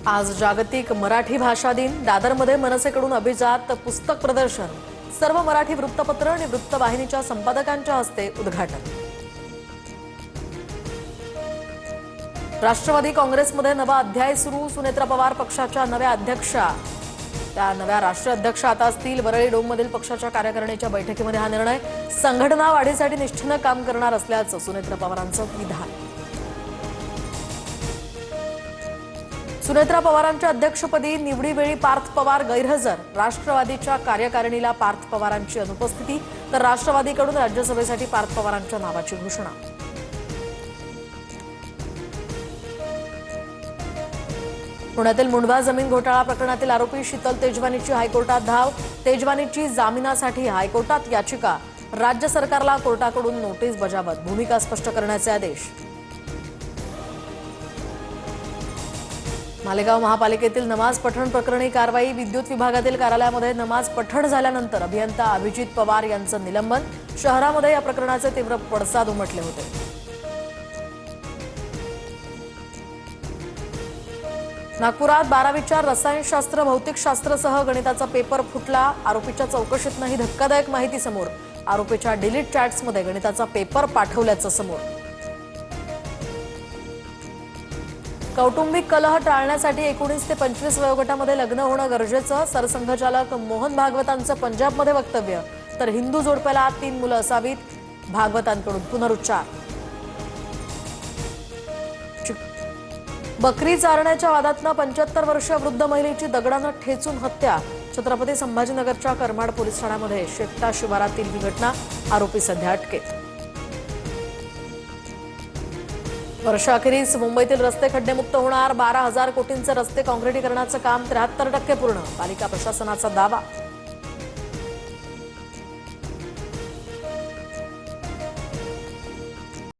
आज जागतिक मराठी भाषा दिन। दादरमध्ये मनसेकडून अभिजात पुस्तक प्रदर्शन, सर्व मराठी वृत्तपत्र आणि वृत्तवाहिनीच्या संपादकांच्या हस्ते उद्घाटन। राष्ट्रवादी काँग्रेसमध्ये नवा अध्याय सुरू। सुनेत्रा पवार पक्षाच्या नव्या अध्यक्षा, त्या नव्या राष्ट्रीय अध्यक्ष आता असतील। वरळी डोममधील पक्षाच्या कार्यकारिणीच्या बैठकीमध्ये हा निर्णय। संघटना वाढीसाठी निष्ठेने काम करणार असल्याचं सुनेत्रा पवारांचं विधान। सुनेत्रा पवारांच्या अध्यक्षपदी निवडीवेळी पार्थ पवार गैरहजर। राष्ट्रवादीच्या कार्यकारिणीला पार्थ पवारांची अनुपस्थिती, तर राष्ट्रवादीकडून राज्यसभेसाठी पार्थ पवारांच्या नावाची घोषणा। पुण्यातील मुंढवा जमीन घोटाळा प्रकरणातील आरोपी शीतल तेजवानीची हायकोर्टात धाव। तेजवानीची जामिनासाठी हायकोर्टात याचिका। राज्य सरकारला कोर्टाकडून नोटीस बजावत भूमिका स्पष्ट करण्याचे आदेश। मालेगाव महापालिकेतील नमाज पठण प्रकरणी कारवाई। विद्युत विभागातील कार्यालयामध्ये नमाज पठण झाल्यानंतर अभियंता अभिजित पवार यांचं निलंबन। शहरामध्ये या प्रकरणाचे तीव्र पडसाद उमटले होते। नागपुरात 12वीच्या रसायनशास्त्र, भौतिकशास्त्रसह गणिताचा पेपर फुटला। आरोपीच्या चौकशीतही धक्कादायक माहिती समोर। आरोपीच्या डिलीट चॅट्समध्ये गणिताचा पेपर पाठवल्याचं समोर। कौटुंबिक कलह टाळण्यासाठी 19 ते 25 वयोगटामध्ये लग्न होणं गरजेचं। सरसंघचालक मोहन भागवतांचं पंजाबमध्ये वक्तव्य। तर हिंदू जोडप्याला 3 मुलं असावीत, भागवतांकडून पुनरुच्चार। बकरी चारण्याच्या वादातनं 75 वर्षीय वृद्ध महिलेची दगडानं ठेचून हत्या। छत्रपती संभाजीनगरच्या करमाड पोलीस ठाण्यामध्ये शेकटा शिवारातील ही घटना। आरोपी सध्या अटकेत। वर्षाखेरीस मुंबईतील रस्ते खड्डेमुक्त होणार। 12,000 कोटींचे रस्ते काँक्रिटीकरणाचं काम 73% पूर्ण। पालिका प्रशासनाचा दावा।